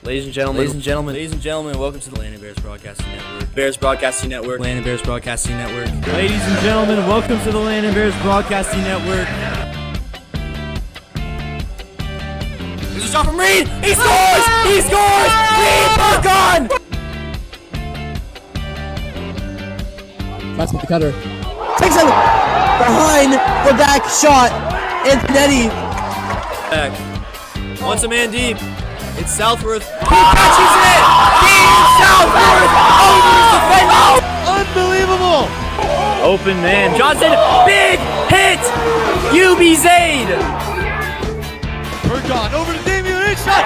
Ladies and gentlemen, welcome to the Landon Bears Broadcasting Network. Landon Bears Broadcasting Network. Ladies and gentlemen, welcome to the Landon Bears Broadcasting Network. There's a shot from Reed! He scores! He scores! Reed, back on! Tries to get the cutter. Takes it behind the back shot. Antonetti. Back. Once a man deep. It's Southworth. He catches it! Dean Southworth over his defender! Unbelievable! Open man. Johnson, big hit! UB Zaid! Bergon over to Damian, hit shot!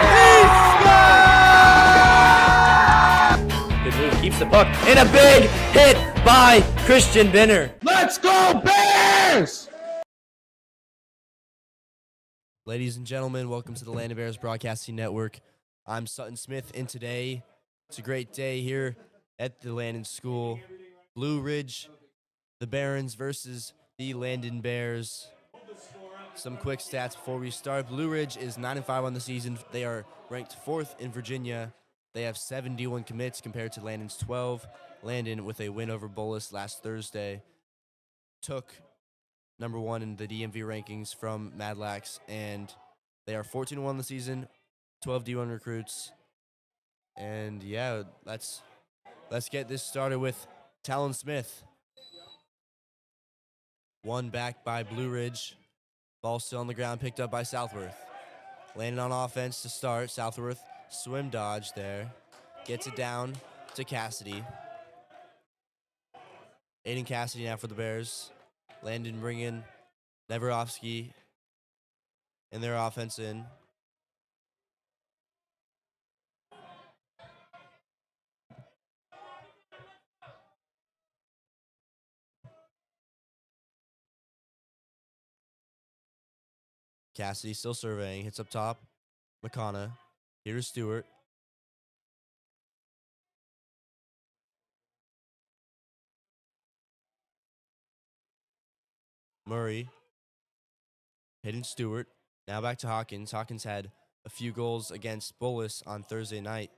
He Good move, keeps the puck. And a big hit by Christian Binner. Let's go Bears! Ladies and gentlemen, welcome to the Landon Bears Broadcasting Network. I'm Sutton Smith, and today it's a great day here at the Landon School. Blue Ridge, the Barons versus the Landon Bears. Some quick stats before we start. Blue Ridge is 9-5 on the season. They are ranked 4th in Virginia. They have 71 commits compared to Landon's 12. Landon, with a win over Bullis last Thursday, took number 1 in the DMV rankings from Madlax, and they are 14-1 on the season, 12 D1 recruits. And yeah, let's get this started with Talon Smith. One back by Blue Ridge. Ball still on the ground, picked up by Southworth. Landon on offense to start. Southworth swim dodge there. Gets it down to Cassidy. Aiden Cassidy now for the Bears. Landon bringing Neverovsky and their offense in. Cassidy still surveying, hits up top. McConna. Here's Stewart. Murray. Hitting Stewart. Now back to Hawkins. Hawkins had a few goals against Bullis on Thursday night.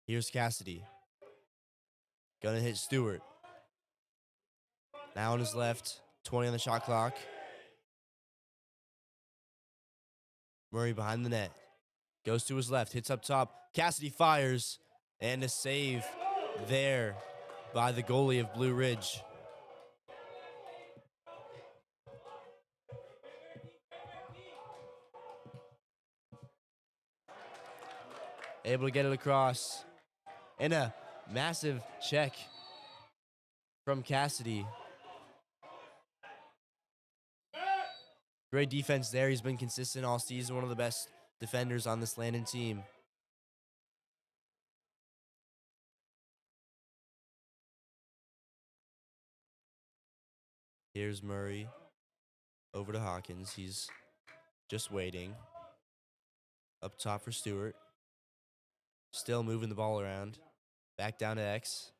Here's Cassidy. Gonna hit Stewart. Now on his left. 20 on the shot clock. Murray behind the net. Goes to his left. Hits up top. Cassidy fires. And a save there by the goalie of Blue Ridge. Able to get it across. And a massive check from Cassidy. Great defense there. He's been consistent all season. One of the best defenders on this Landon team. Here's Murray. Over to Hawkins. He's just waiting. Up top for Stewart. Still moving the ball around. Back down to X.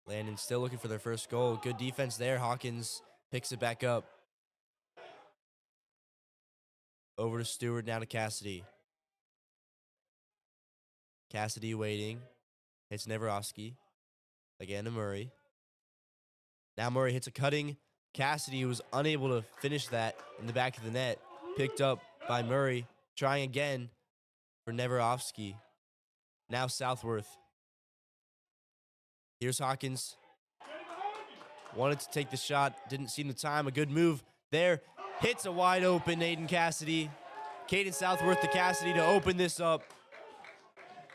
Landon still looking for their first goal. Good defense there. Hawkins picks it back up. Over to Stewart, now to Cassidy. Cassidy waiting. Hits Neverovsky. Again to Murray. Now Murray hits a cutting. Cassidy was unable to finish that in the back of the net. Picked up by Murray. Trying again for Neverovsky. Now Southworth. Here's Hawkins. Wanted to take the shot. Didn't see the time. A good move there. Hits a wide open Aiden Cassidy. Caden Southworth to Cassidy to open this up.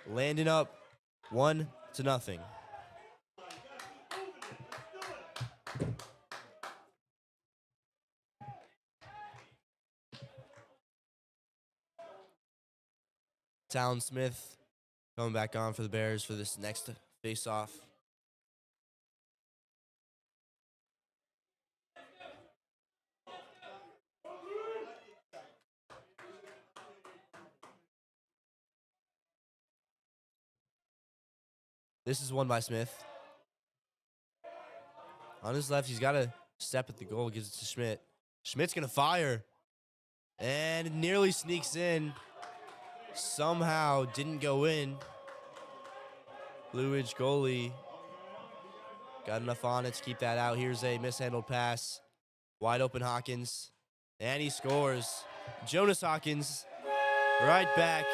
Landon up 1-0. Talon Smith coming back on for the Bears for this next face-off. This is won by Smith. On his left, he's got to step at the goal, gives it to Schmidt. Schmidt's going to fire. And it nearly sneaks in. Somehow didn't go in. Blue Ridge goalie got enough on it to keep that out. Here's a mishandled pass. Wide open Hawkins. And he scores. Jonas Hawkins right back.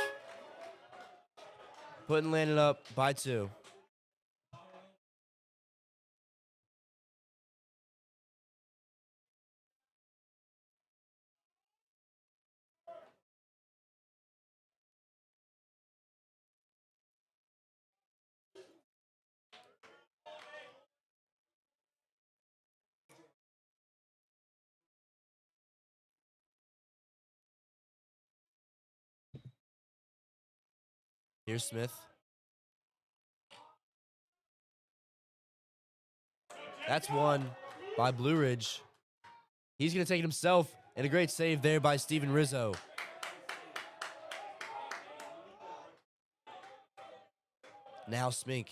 Putting Landon up by 2. Here's Smith. That's won by Blue Ridge. He's going to take it himself, and a great save there by Steven Rizzo. Now Smink.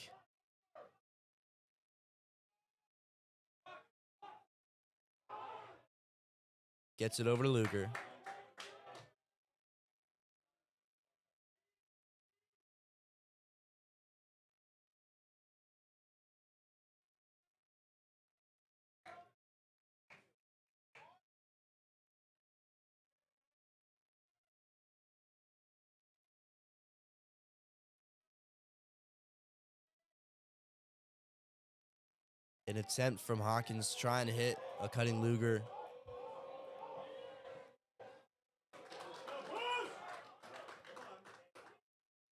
Gets it over to Luger. An attempt from Hawkins trying to hit a cutting Luger.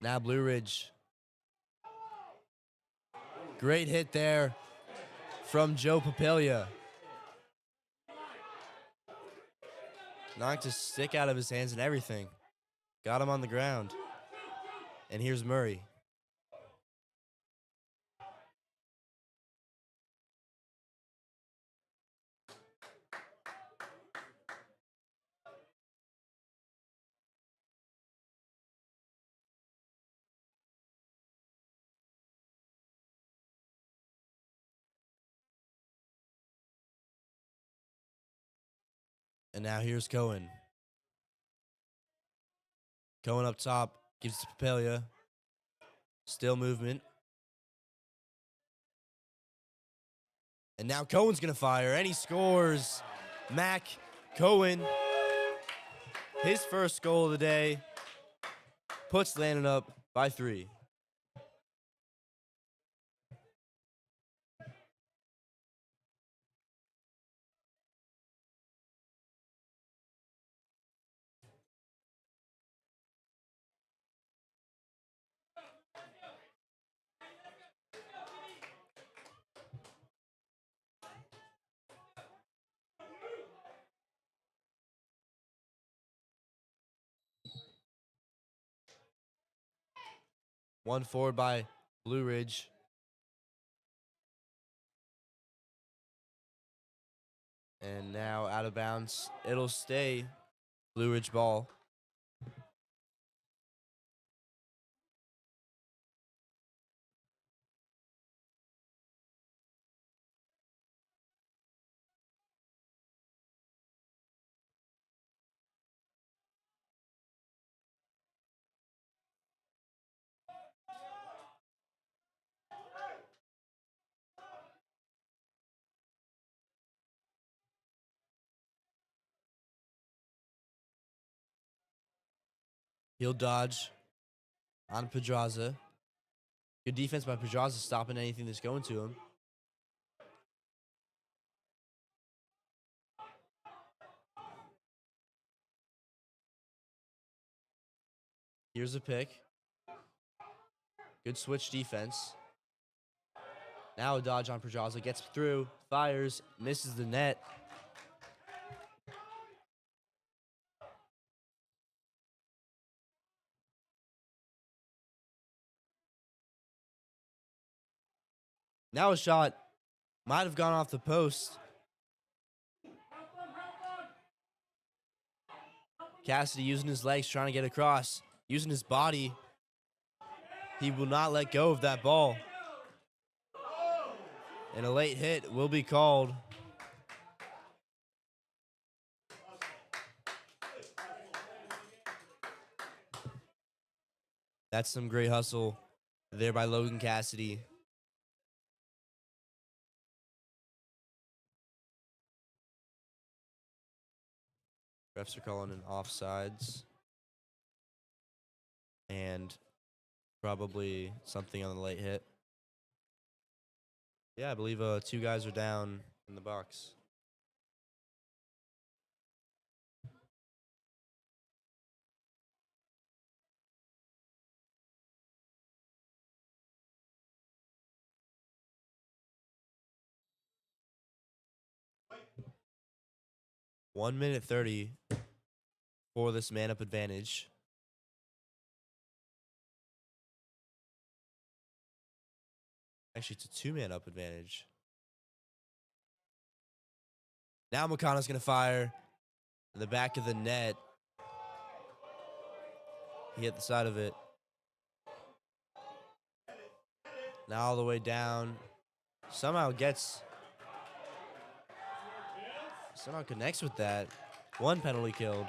Now Blue Ridge. Great hit there from Joe Papilia. Knocked his stick out of his hands and everything. Got him on the ground. And here's Murray. And now here's Cohen. Cohen up top, gives to Papilia. Still movement. And now Cohen's going to fire, and he scores. Mac Cohen, his first goal of the day, puts Landon up by 3. One forward by Blue Ridge. And now out of bounds. It'll stay Blue Ridge ball. He'll dodge on Pedraza. Good defense by Pedraza, stopping anything that's going to him. Here's a pick. Good switch defense. Now a dodge on Pedraza. Gets through, fires, misses the net. Now a shot might have gone off the post. Cassidy using his legs, trying to get across, using his body. He will not let go of that ball. And a late hit will be called. That's some great hustle there by Logan Cassidy. Refs are calling in offsides. And probably something on the late hit. Yeah, I believe 2 guys are down in the box. One minute 30 for this man-up advantage. Actually, it's a 2-man-up advantage. Now McConnell's going to fire in the back of the net. He hit the side of it. Now all the way down. Somehow connects with that. 1 penalty killed.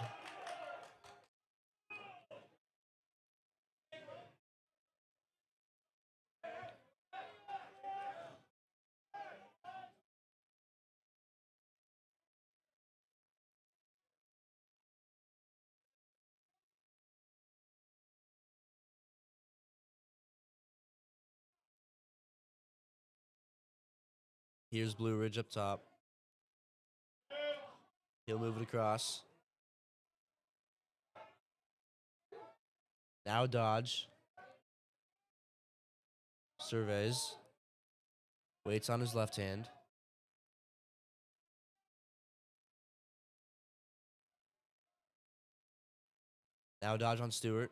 Here's Blue Ridge up top. He'll move it across. Now Dodge. Surveys. Waits on his left hand. Now Dodge on Stewart.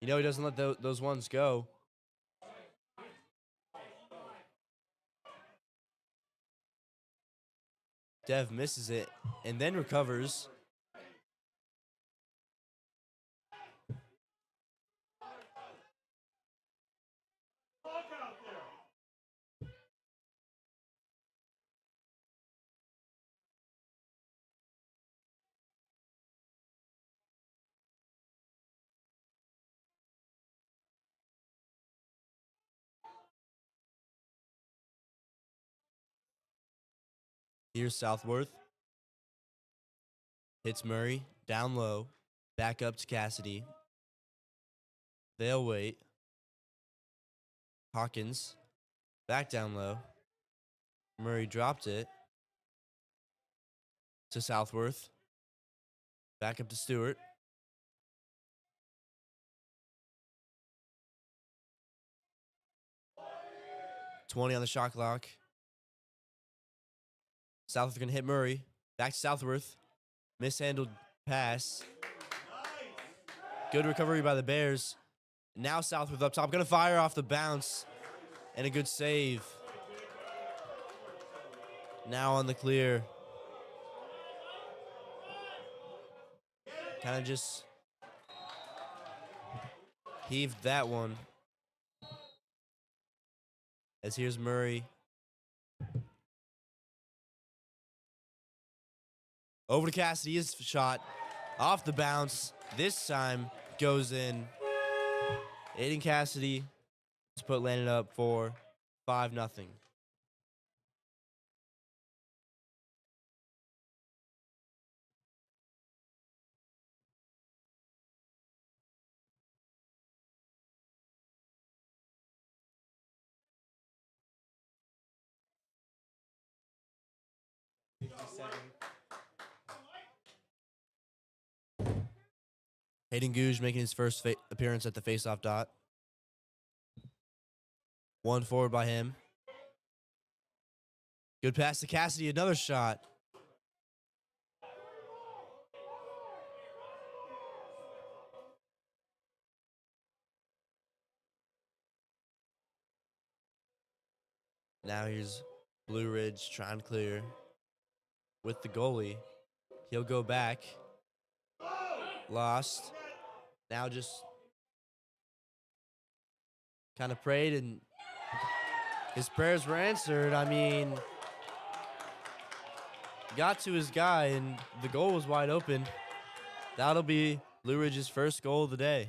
You know he doesn't let those ones go. Dev misses it and then recovers. Here's Southworth. Hits Murray. Down low. Back up to Cassidy. They'll wait. Hawkins. Back down low. Murray dropped it. To Southworth. Back up to Stewart. .20 on the shot clock. Southworth gonna hit Murray. Back to Southworth. Mishandled pass. Good recovery by the Bears. Now Southworth up top. Gonna fire off the bounce. And a good save. Now on the clear. Kind of just heaved that one. As here's Murray. Over to Cassidy, his shot. Off the bounce. This time goes in. Aiden Cassidy to put Landon up for 5-0. Hayden Gouge making his first appearance at the faceoff dot. 1 forward by him. Good pass to Cassidy, another shot. Now here's Blue Ridge trying to clear with the goalie. He'll go back. Lost. Now just kind of prayed and his prayers were answered. I mean, got to his guy and the goal was wide open. That'll be Blue Ridge's first goal of the day.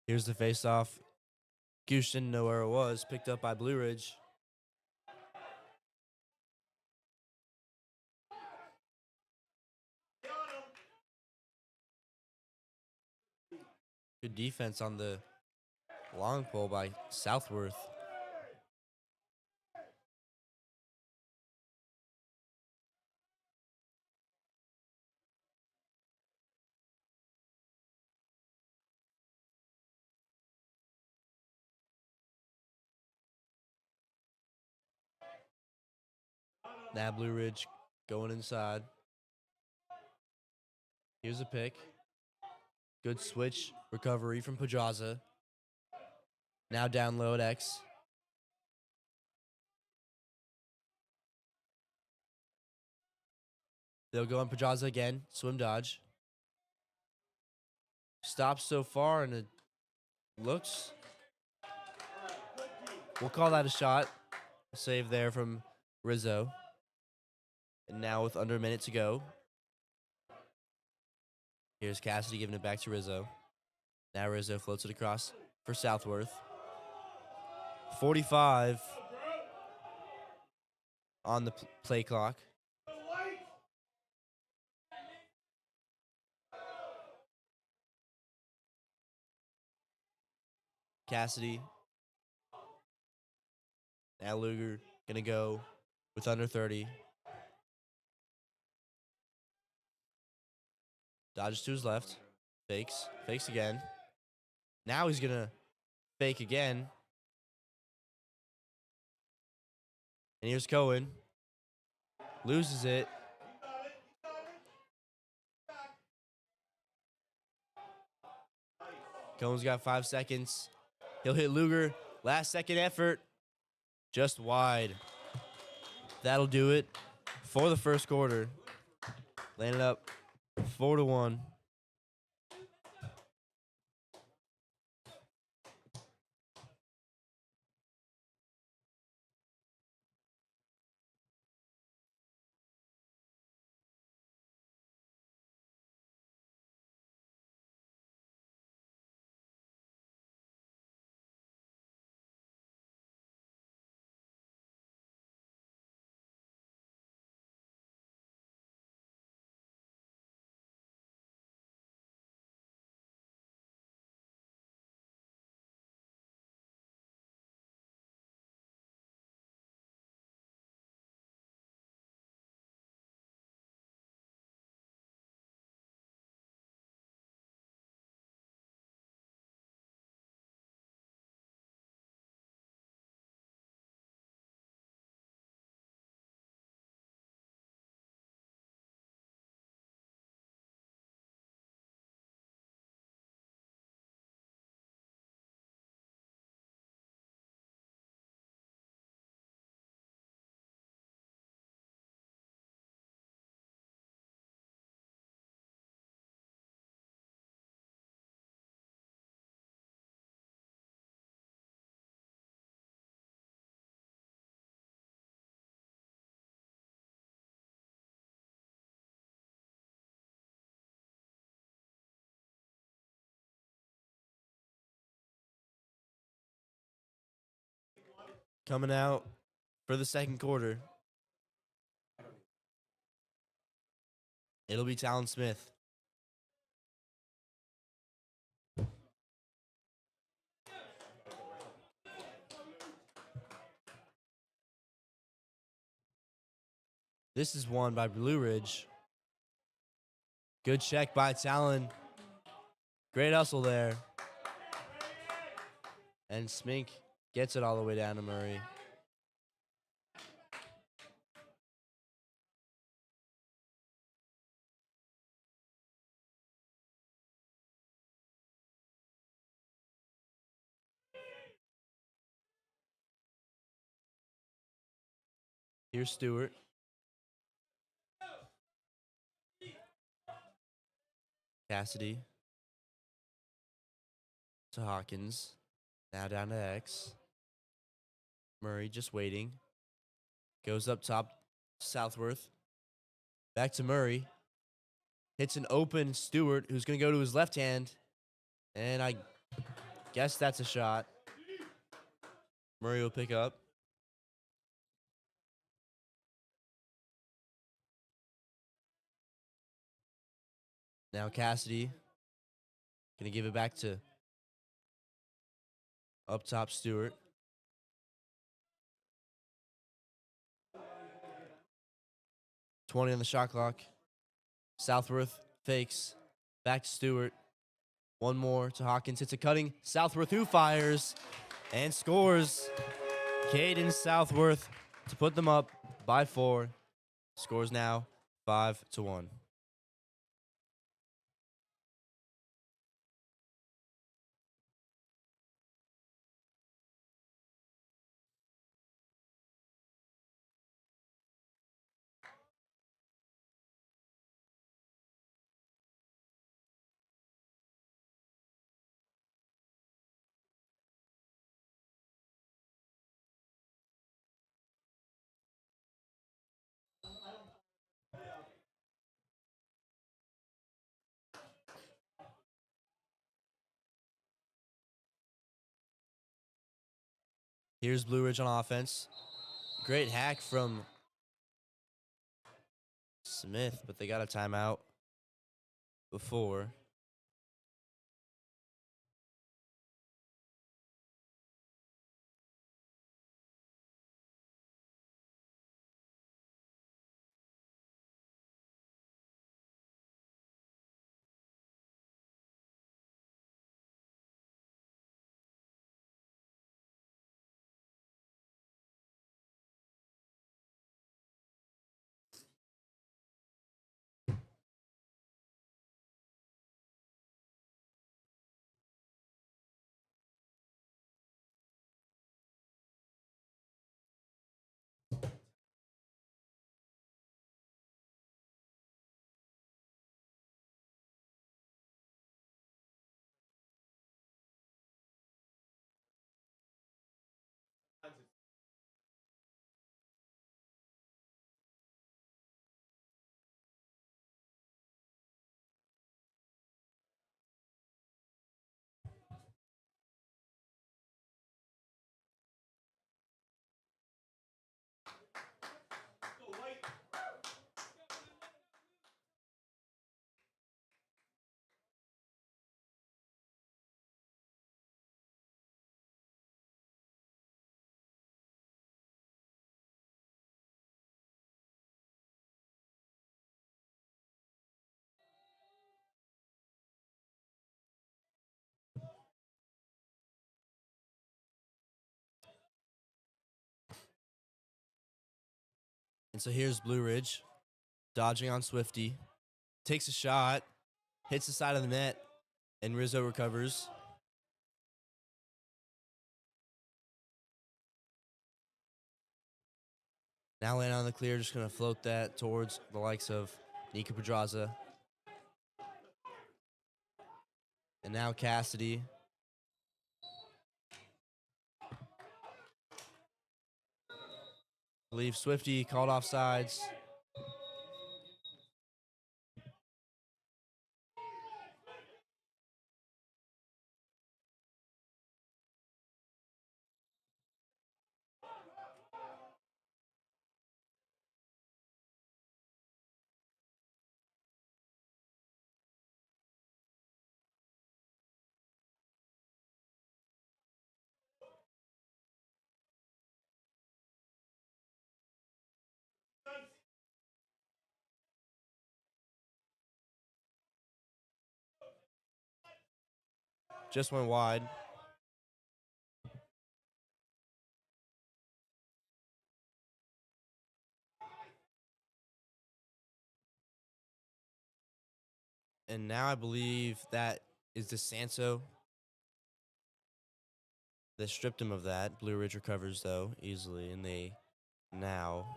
Here's the face-off. Gooch didn't know where it was. Picked up by Blue Ridge. Good defense on the long pole by Southworth. Now Blue Ridge going inside. Here's a pick. Good switch recovery from Pedraza. Now down low at X. They'll go on Pedraza again. Swim dodge. Stops so far, and it looks. We'll call that a shot. A save there from Rizzo. And now with under a minute to go. Here's Cassidy giving it back to Rizzo. Now Rizzo floats it across for Southworth. 45 on the play clock. Cassidy. Now Luger gonna go with under 30. Dodges to his left. Fakes. Fakes again. Now he's gonna fake again. And here's Cohen. Loses it. Cohen's got 5 seconds. He'll hit Luger. Last second effort. Just wide. That'll do it for the first quarter. Landed up 4-1. Coming out for the second quarter. It'll be Talon Smith. This is won by Blue Ridge. Good check by Talon. Great hustle there. And Smink gets it all the way down to Murray. Here's Stewart. Cassidy to Hawkins. Now down to X. Murray just waiting. Goes up top. Southworth. Back to Murray. Hits an open Stewart, who's going to go to his left hand. And Guess that's a shot. Murray will pick up. Now Cassidy gonna give it back to up top Stewart. .20 on the shot clock. Southworth fakes. Back to Stewart. One more to Hawkins. It's a cutting. Southworth who fires and scores. Caden Southworth to put them up by 4. Scores now 5-1. Here's Blue Ridge on offense. Great hack from Smith, but they got a timeout before. And so here's Blue Ridge dodging on Swifty. Takes a shot, hits the side of the net, and Rizzo recovers. Now Landon on the clear, just going to float that towards the likes of Nika Pedraza. And now Cassidy. I believe Swifty called off sides. Just went wide. And now I believe that is DeSanto. They stripped him of that. Blue Ridge recovers, though, easily. And they now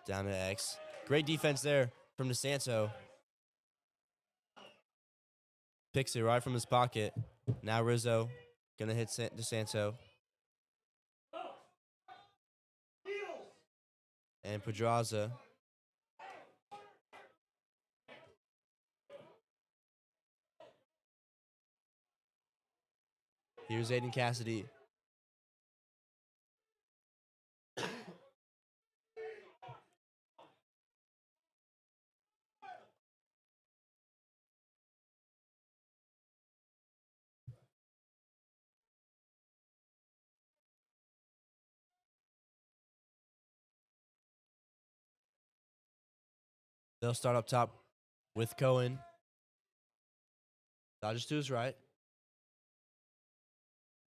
down to X. Great defense there from DeSanto. Picks it right from his pocket. Now Rizzo going to hit DeSanto. And Pedraza. Here's Aiden Cassidy. They'll start up top with Cohen. Dodges to his right.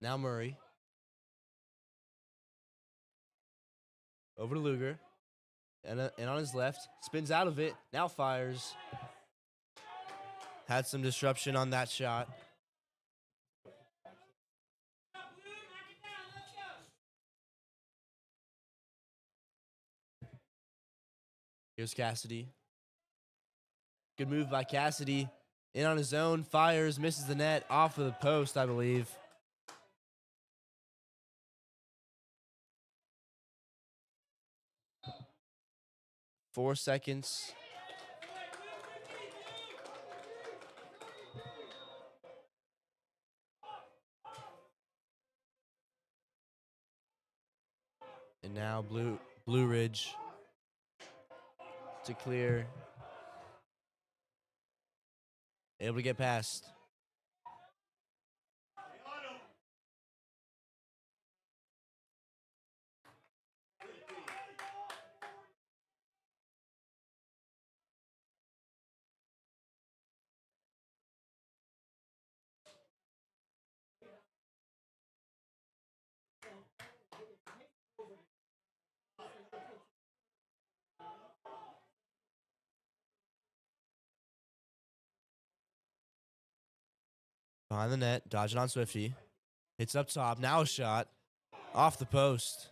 Now Murray. Over to Luger. And on his left. Spins out of it. Now fires. Had some disruption on that shot. Here's Cassidy. Good move by Cassidy. In on his own. Fires. Misses the net. Off of the post, I believe. Four seconds. And now Blue Ridge to clear. Able to get past. Behind the net, dodging on Swifty. Hits up top, now a shot. Off the post.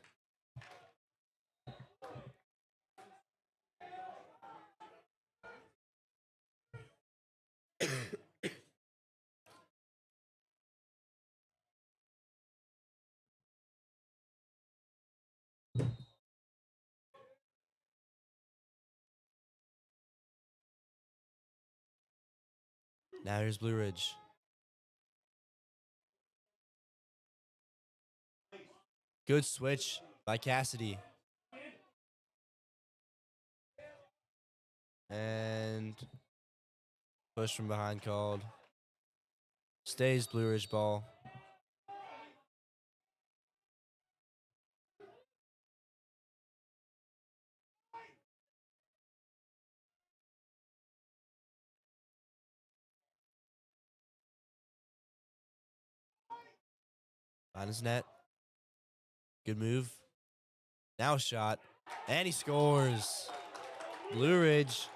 Now here's Blue Ridge. Good switch by Cassidy. And push from behind called. Stays Blue Ridge ball. On his net. Good move. Now a shot. And he scores. Blue Ridge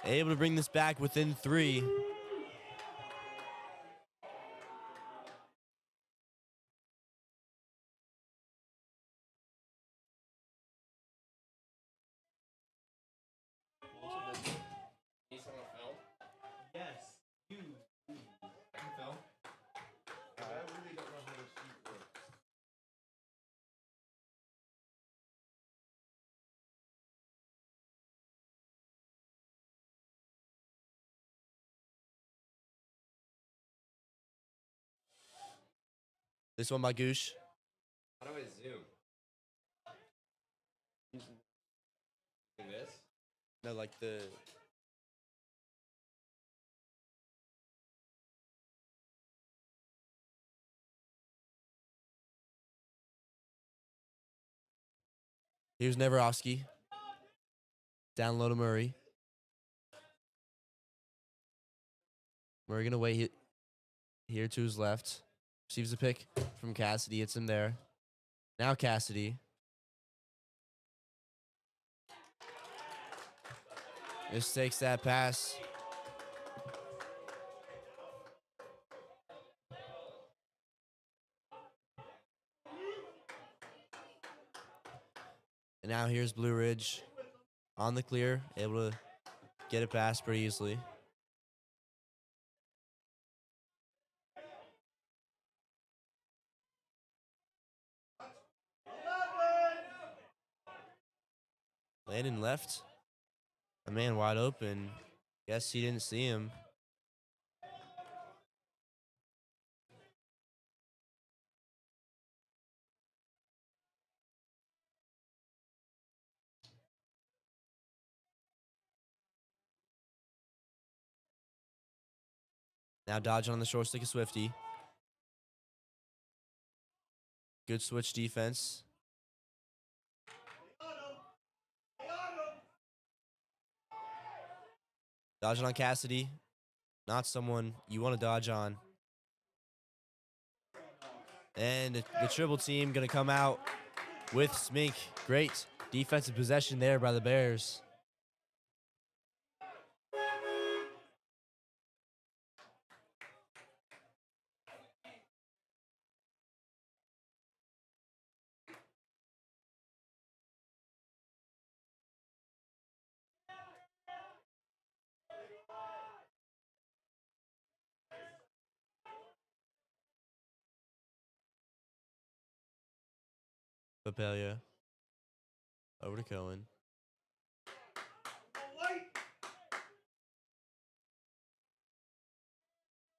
able to bring this back within 3. This one by Goosh. How do I zoom? Like this? No, like the... Here's Neverovsky. Down low to Murray. Murray going to wait here to his left. Receives a pick from Cassidy. It's him there. Now Cassidy. Mistakes that pass. And now here's Blue Ridge on the clear, able to get it past pretty easily. Landon left. A man wide open. Guess he didn't see him. Now dodging on the short stick of Swifty. Good switch defense. Dodging on Cassidy. Not someone you want to dodge on. And the triple team going to come out with Smink. Great defensive possession there by the Bears. Papelia. Over to Cohen.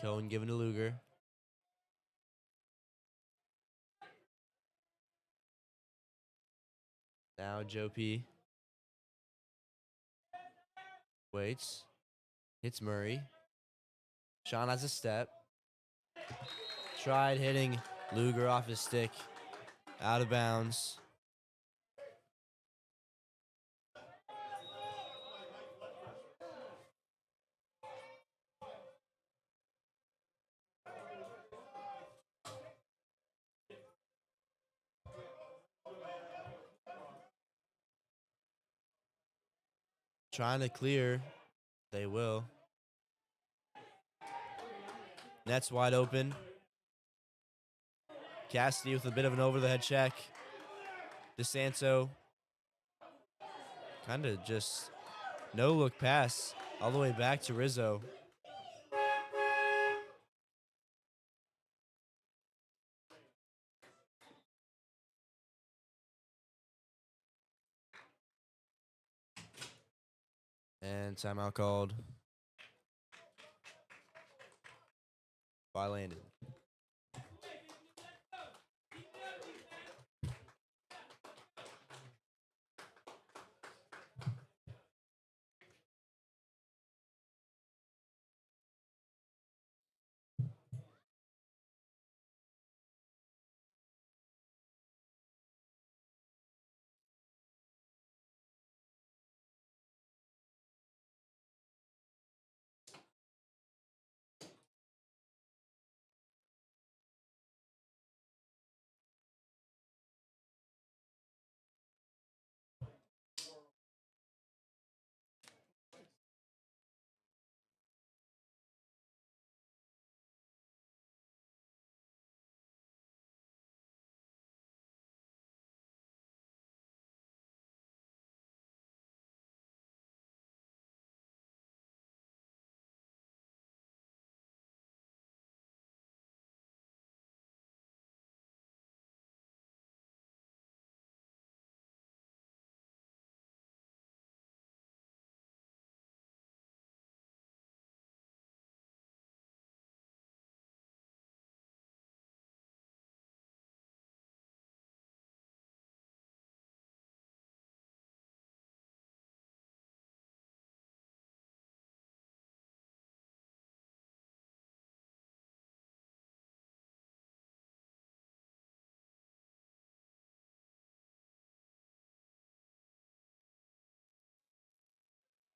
Cohen giving to Luger. Now Joe P. Waits. Hits Murray. Sean has a step. Tried hitting Luger off his stick. Out of bounds. Trying to clear. They will. Net's wide open. Cassidy with a bit of an over-the-head check. DeSanto. Kind of just no-look pass all the way back to Rizzo. And timeout called by Landon.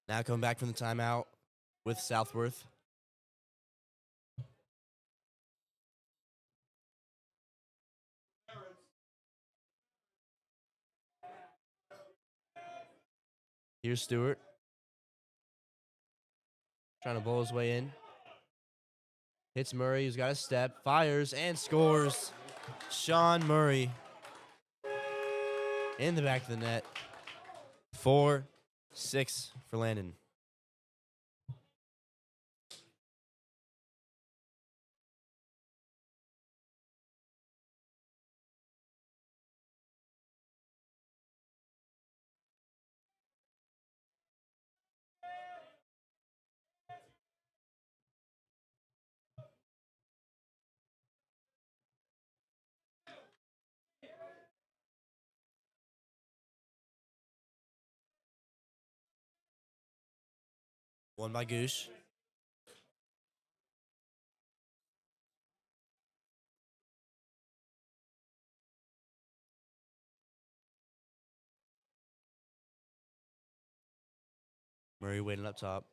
Now coming back from the timeout with Southworth. Here's Stewart. Trying to bowl his way in. Hits Murray, who's got a step, fires, and scores. Sean Murray in the back of the net. 4-6 for Landon. One by Goosh. Murray waiting up top.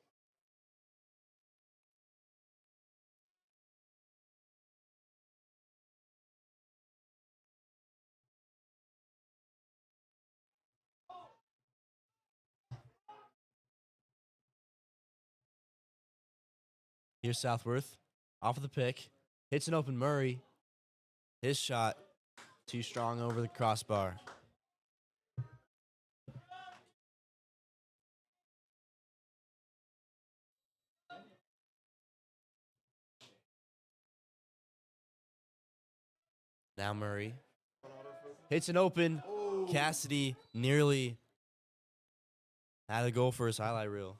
Here's Southworth. Off of the pick. Hits an open Murray. His shot too strong over the crossbar. Now Murray. Hits an open. Cassidy nearly had a goal for his highlight reel.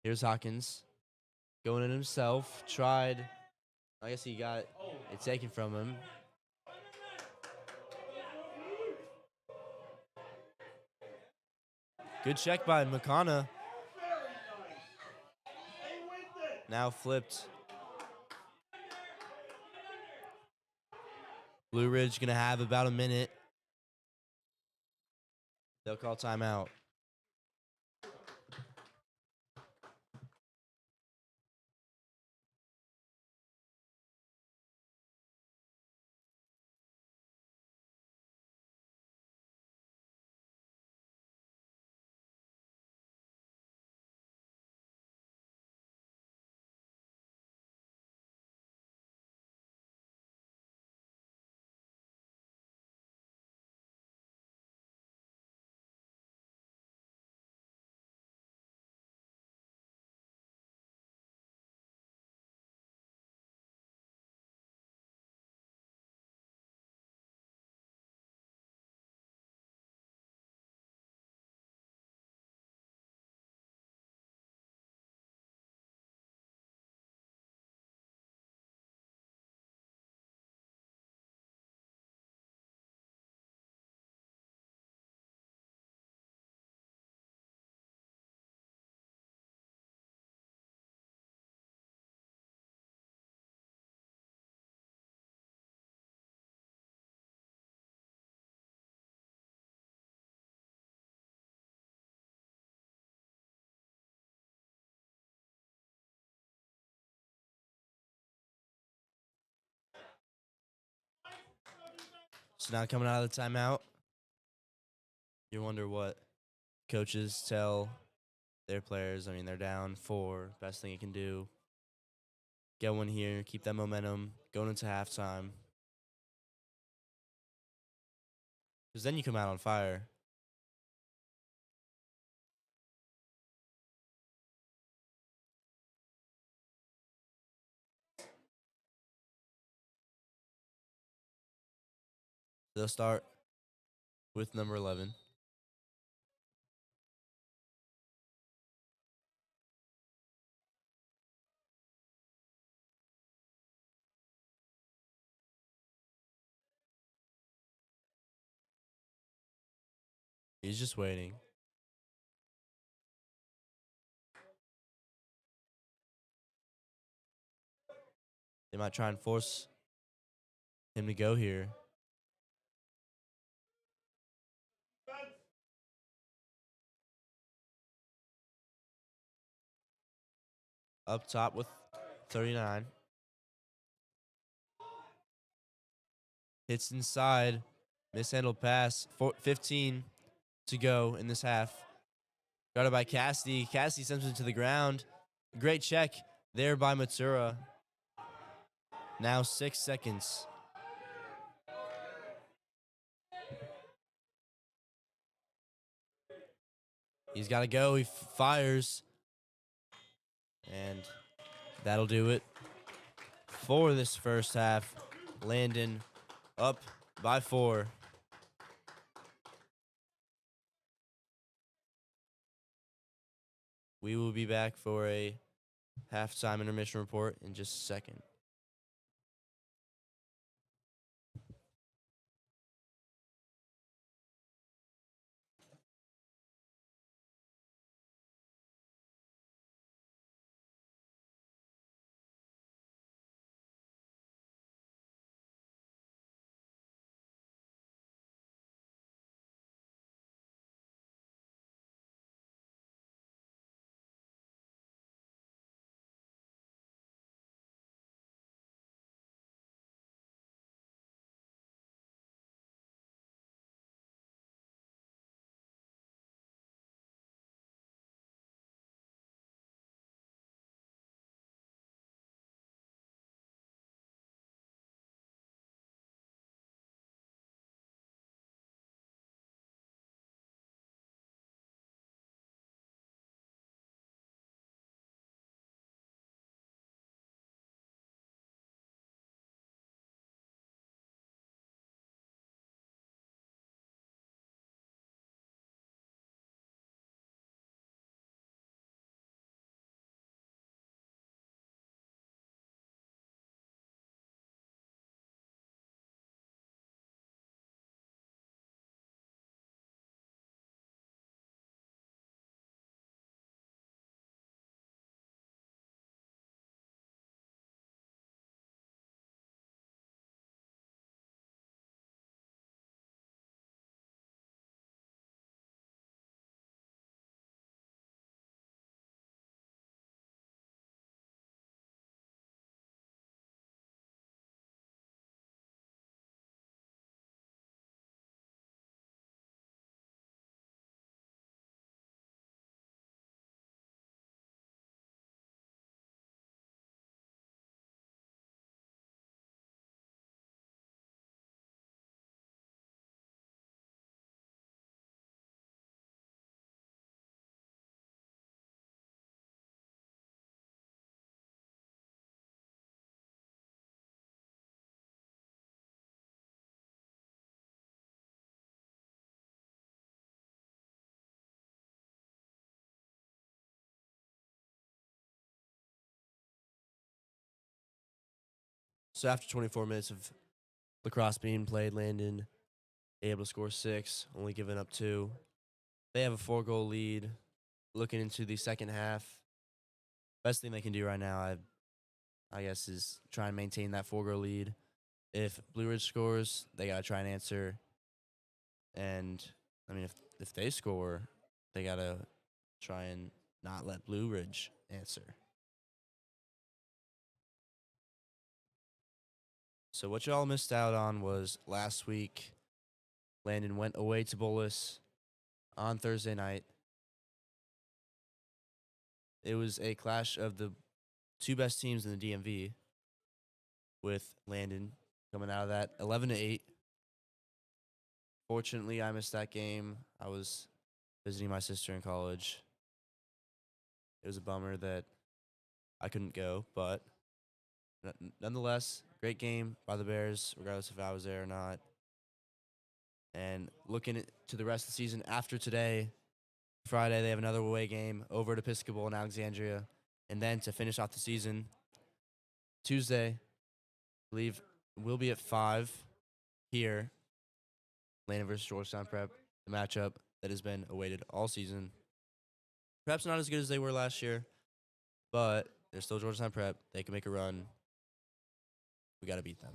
Here's Hawkins. Going in himself. Tried. I guess he got it taken from him. Good check by McConna. Now flipped. Blue Ridge going to have about a minute. They'll call timeout. So now coming out of the timeout, you wonder what coaches tell their players. I mean, they're down 4. Best thing you can do, get one here, keep that momentum going into halftime. Because then you come out on fire. They'll start with number 11. He's just waiting. They might try and force him to go here. Up top with 39. Hits inside. Mishandled pass. 15 to go in this half. Guarded by Cassidy. Cassidy sends it to the ground. Great check there by Matsura. Now 6 seconds. He's got to go. He fires. And that'll do it for this first half. Landon up by 4. We will be back for a halftime intermission report in just a second. So after 24 minutes of lacrosse being played, Landon able to score 6, only giving up 2. They have a 4-goal lead. Looking into the second half, best thing they can do right now, I guess, is try and maintain that 4-goal lead. If Blue Ridge scores, they gotta try and answer. And I mean, if they score, they gotta try and not let Blue Ridge answer. So what y'all missed out on was last week, Landon went away to Bolus on Thursday night. It was a clash of the 2 best teams in the DMV, with Landon coming out of that 11-8. Fortunately, I missed that game. I was visiting my sister in college. It was a bummer that I couldn't go, but nonetheless, great game by the Bears, regardless if I was there or not. And looking to the rest of the season after today, Friday, they have another away game over at Episcopal in Alexandria. And then to finish off the season, Tuesday, I believe we'll be at 5 here. Landon versus Georgetown Prep, the matchup that has been awaited all season. Perhaps not as good as they were last year, but they're still Georgetown Prep. They can make a run. We got to beat them.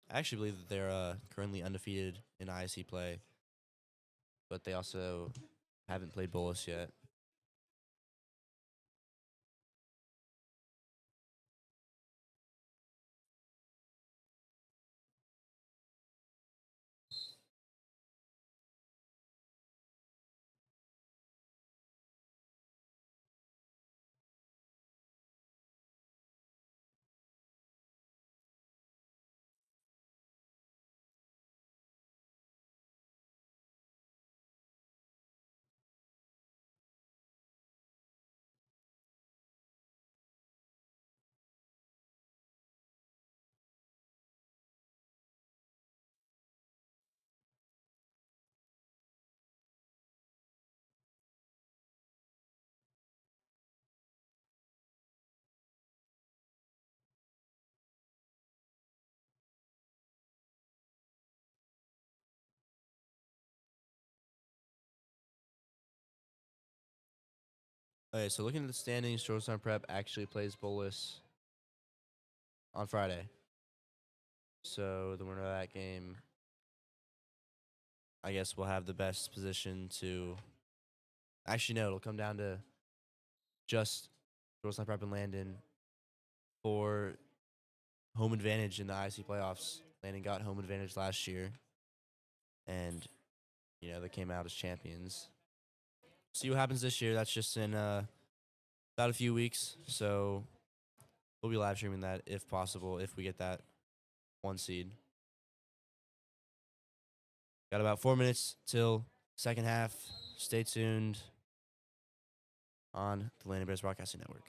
I actually believe that they're currently undefeated in ISC play, but they also haven't played Bolus yet. Okay, so looking at the standings, Georgetown Prep actually plays Bolus on Friday. So the winner of that game, I guess, will have the best position to. Actually, no, it'll come down to just Georgetown Prep and Landon for home advantage in the IC playoffs. Landon got home advantage last year, and they came out as champions. See what happens this year. That's just in about a few weeks, so we'll be live streaming that if possible, if we get that 1 seed. Got about 4 minutes till second half. Stay tuned on the Landon Bears Broadcasting Network.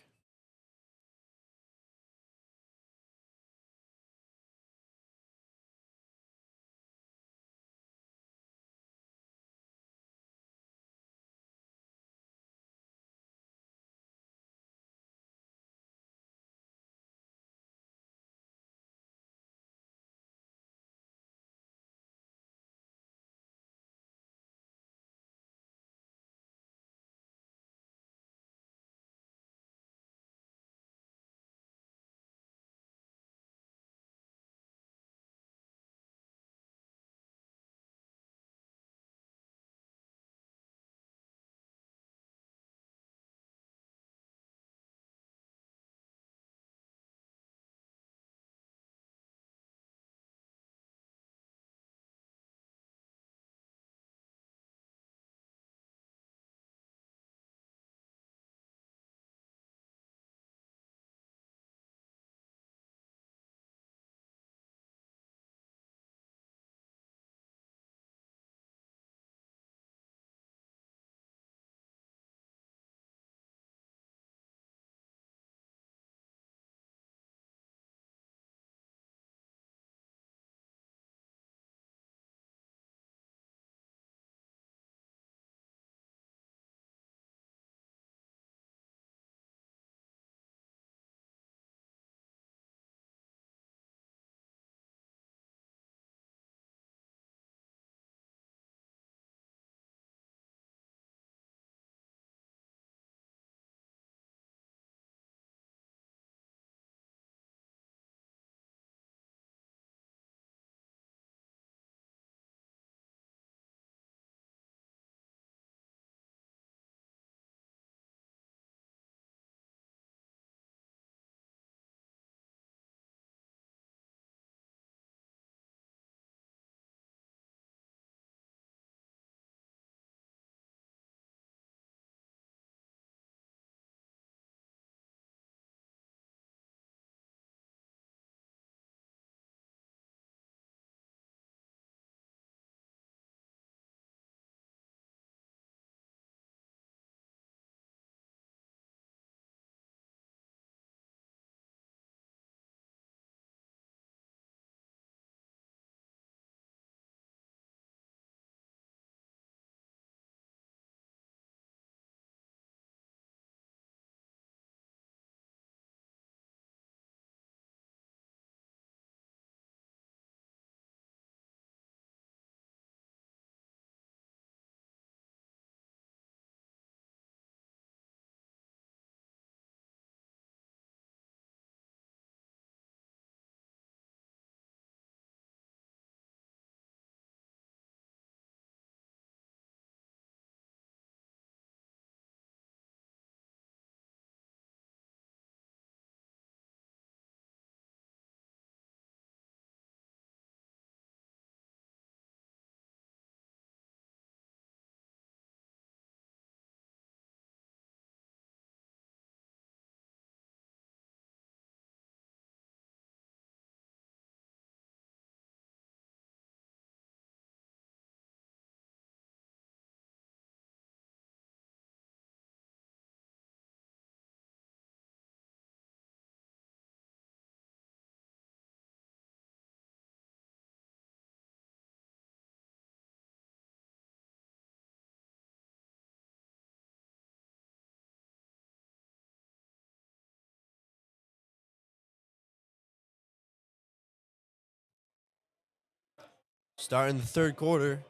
Starting the third quarter.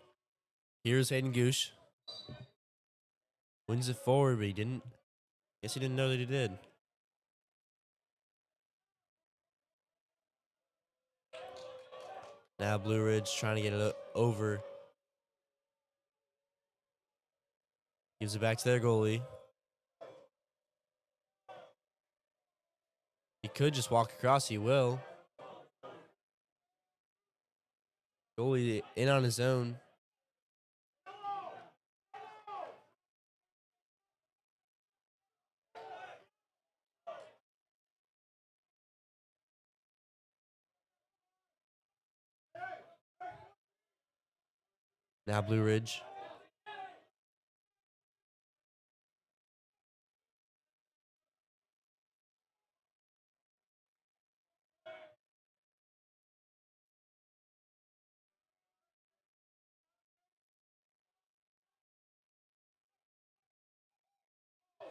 Here's Hayden Goosh. Wins it forward, but he didn't. Guess he didn't know that he did. Now Blue Ridge trying to get it over. Gives it back to their goalie. He could just walk across. He will. Goalie in on his own. Now Blue Ridge.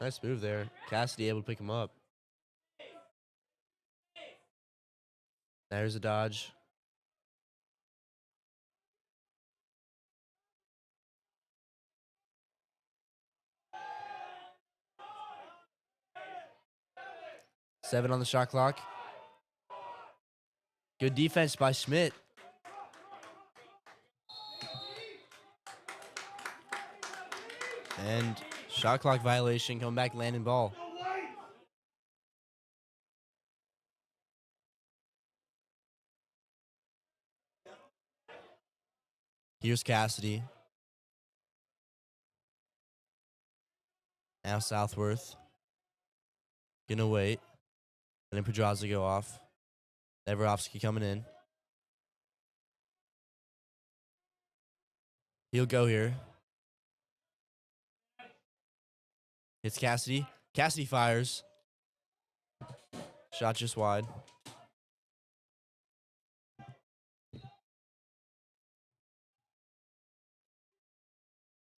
Nice move there. Cassidy able to pick him up. There's a dodge. Seven on the shot clock. Good defense by Schmidt. And shot clock violation. Coming back, Landon ball. Here's Cassidy. Now Southworth. Gonna wait. And then Pedraza go off. Neverovsky coming in. He'll go here. It's Cassidy. Cassidy fires. Shot just wide.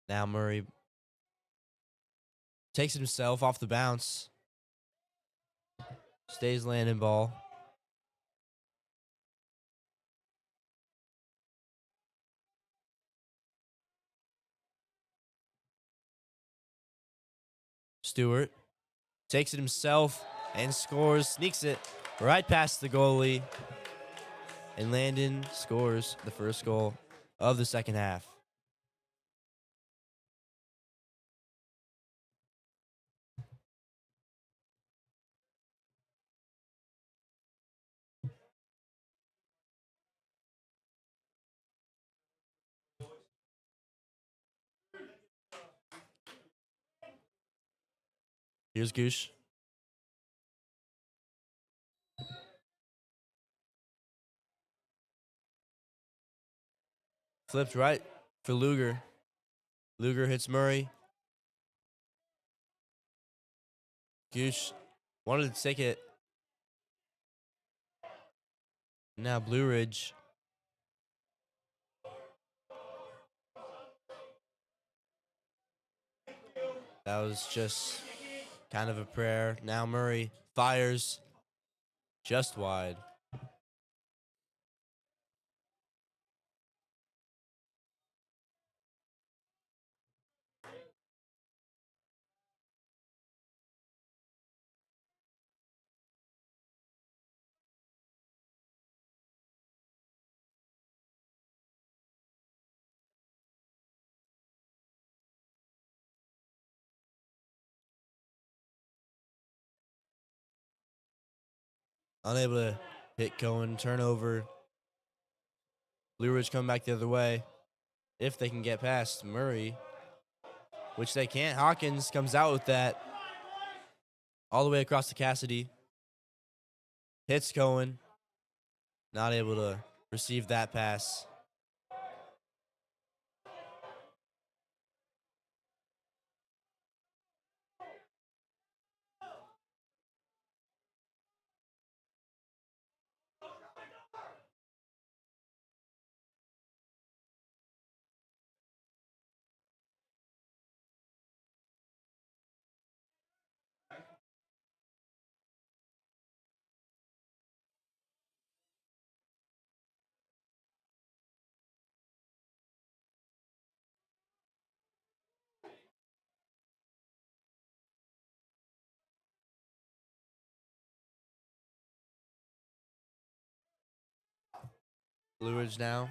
Now Murray takes it himself off the bounce. Stays Landon ball. Stewart takes it himself and scores. Sneaks it right past the goalie. And Landon scores the first goal of the second half. Here's Goosh. Flipped right for Luger. Luger hits Murray. Goosh wanted to take it. Now Blue Ridge. That was just kind of a prayer. Now Murray fires just wide. Unable to hit Cohen. Turnover. Blue Ridge coming back the other way. If they can get past Murray, which they can't. Hawkins comes out with that all the way across to Cassidy. Hits Cohen. Not able to receive that pass. Blue Ridge now.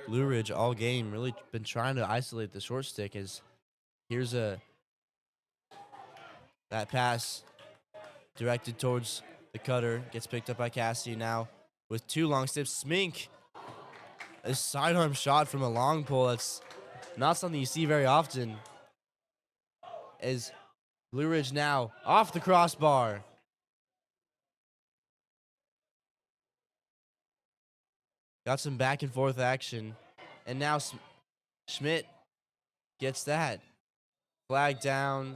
Blue Ridge all game really been trying to isolate the short stick. As here's that pass directed towards the cutter, gets picked up by Cassidy now with 2 long steps. Smink, a sidearm shot from a long pole. That's not something you see very often. As Blue Ridge now off the crossbar. Got some back and forth action. And now Schmidt gets that. Flag down.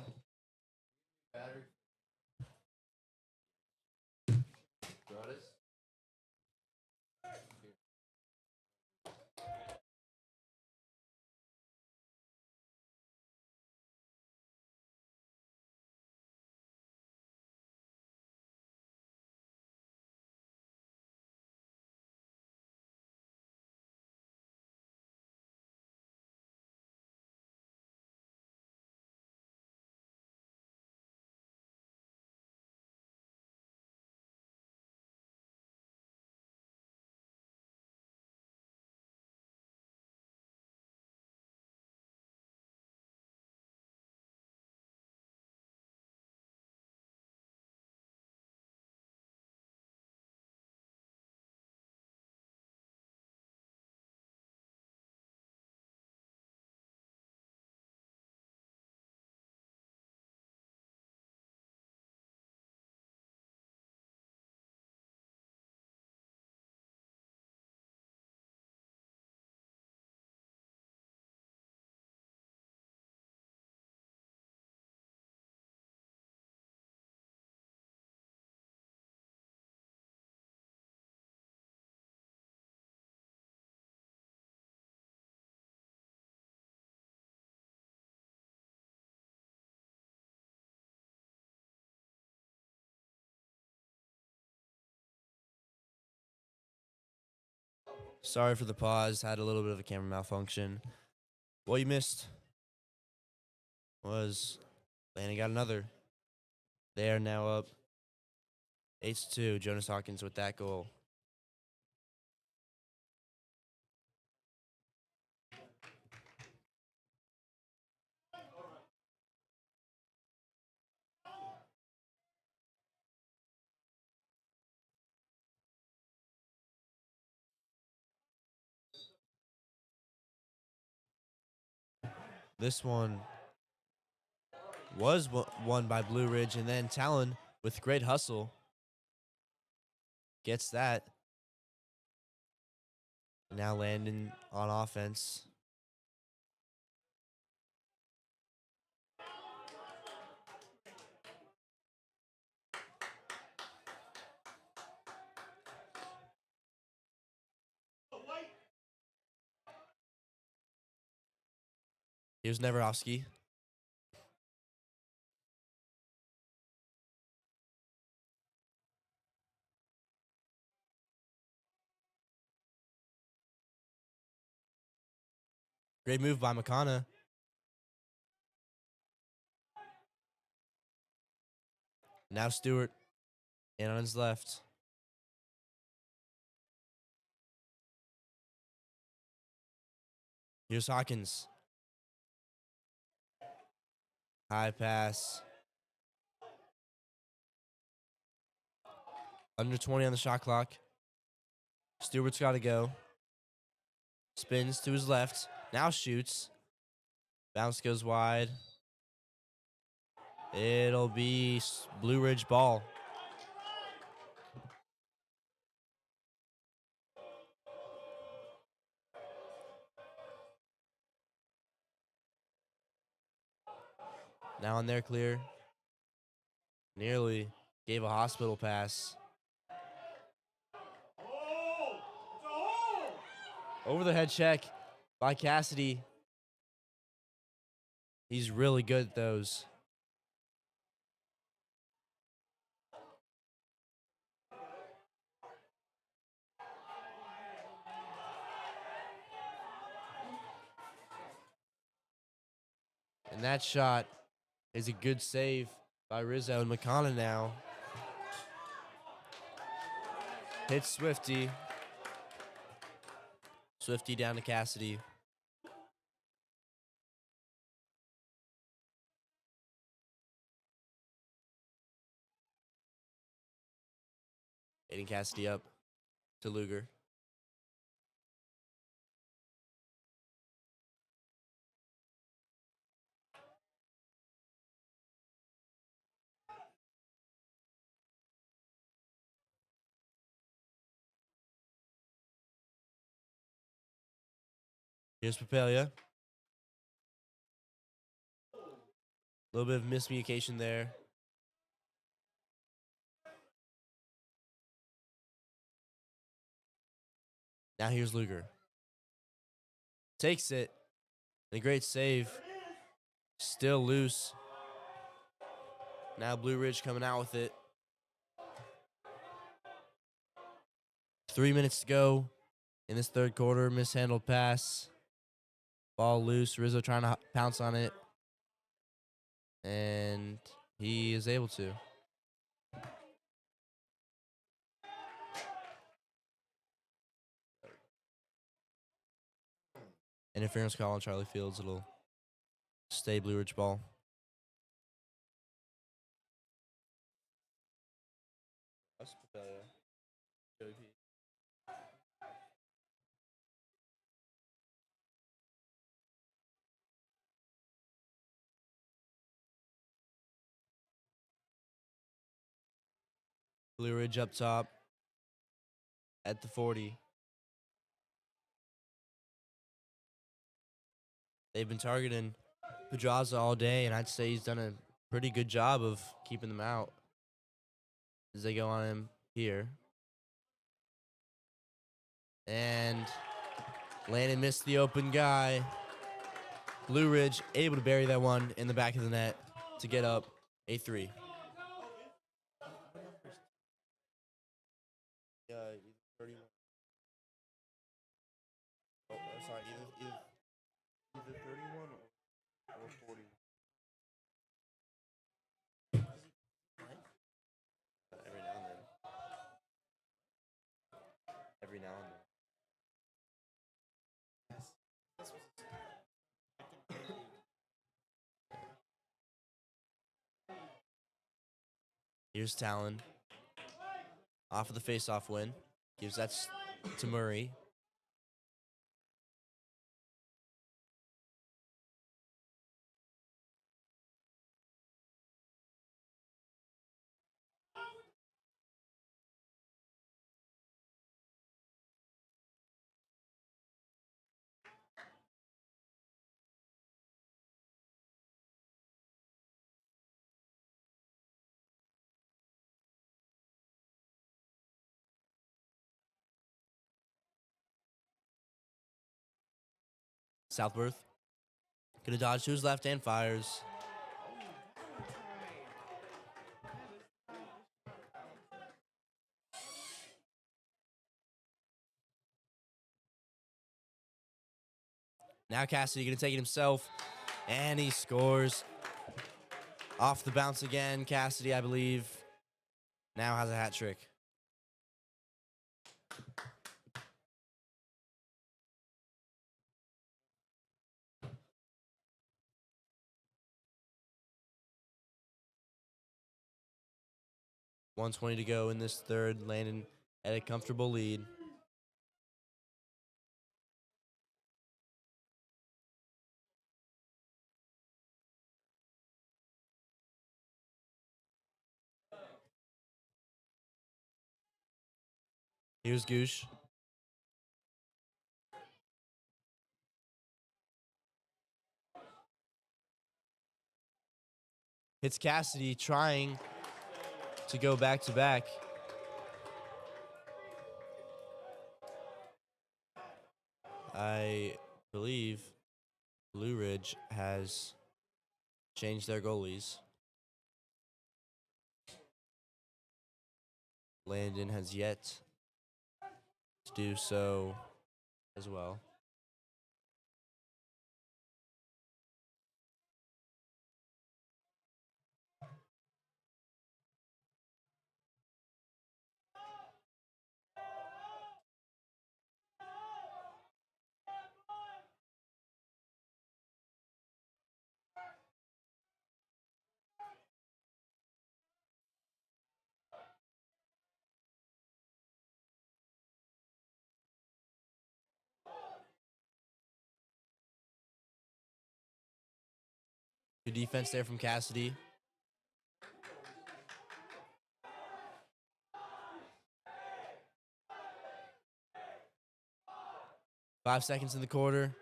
Sorry for the pause. Had a little bit of a camera malfunction. What you missed was Landon got another. They are now up 8-2. Jonas Hawkins with that goal. This one was won by Blue Ridge, and then Talon with great hustle gets that. Now Landon on offense. Here's Neverovsky. Great move by McConna. Now Stewart in on his left. Here's Hawkins. High pass. Under 20 on the shot clock. Stewart's got to go. Spins to his left. Now shoots. Bounce goes wide. It'll be Blue Ridge ball. Now on their clear. Nearly gave a hospital pass. Over the head check by Cassidy. He's really good at those. And that shot is a good save by Rizzo, and McConnell now hits Swifty. Swifty down to Cassidy. Aiden Cassidy up to Luger. Here's Papelia. A little bit of miscommunication there. Now here's Luger. Takes it. A great save. Still loose. Now Blue Ridge coming out with it. 3 minutes to go in this third quarter. Mishandled pass. Ball loose. Rizzo trying to pounce on it. And he is able to. Interference call on Charlie Fields. It'll stay Blue Ridge ball. Blue Ridge up top at the 40. They've been targeting Pedraza all day, and I'd say he's done a pretty good job of keeping them out as they go on him here. And Landon missed the open guy. Blue Ridge able to bury that one in the back of the net to get up 8-3. Either 31. Oh, sorry, either 31 or 40. Every now and then. Every now and then. Here's Talon. Off of the face-off win. Gives that to Murray. Southworth. Gonna dodge to his left and fires. Now Cassidy gonna take it himself, and he scores. Off the bounce again. Cassidy, I believe, now has a hat trick. .120 to go in this third. Landon at a comfortable lead. Here's Goosh. It's Cassidy trying to go back to back. I believe Blue Ridge has changed their goalies. Landon has yet to do so as well. Good defense there from Cassidy. Five seconds in the quarter.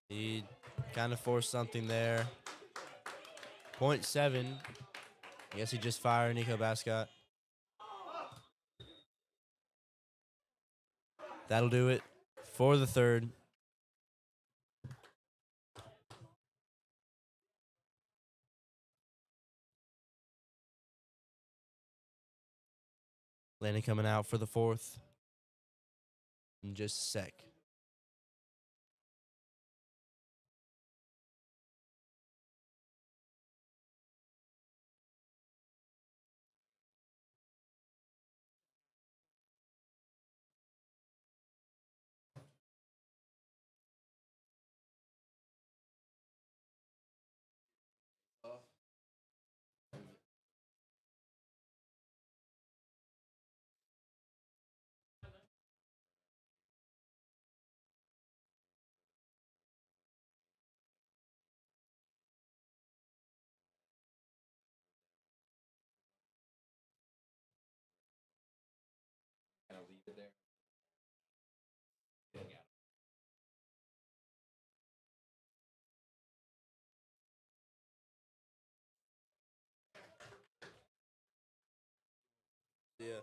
He kind of forced something there. 0.7. I guess he just fired Nico Bascott. That'll do it for the third. Landon coming out for the fourth in just a sec. Yeah.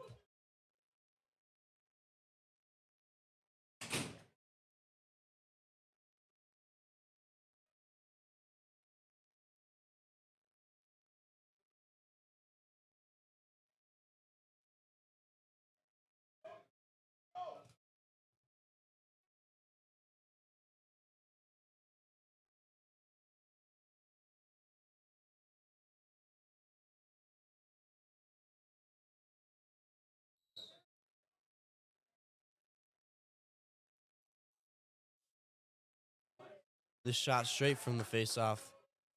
This shot straight from the faceoff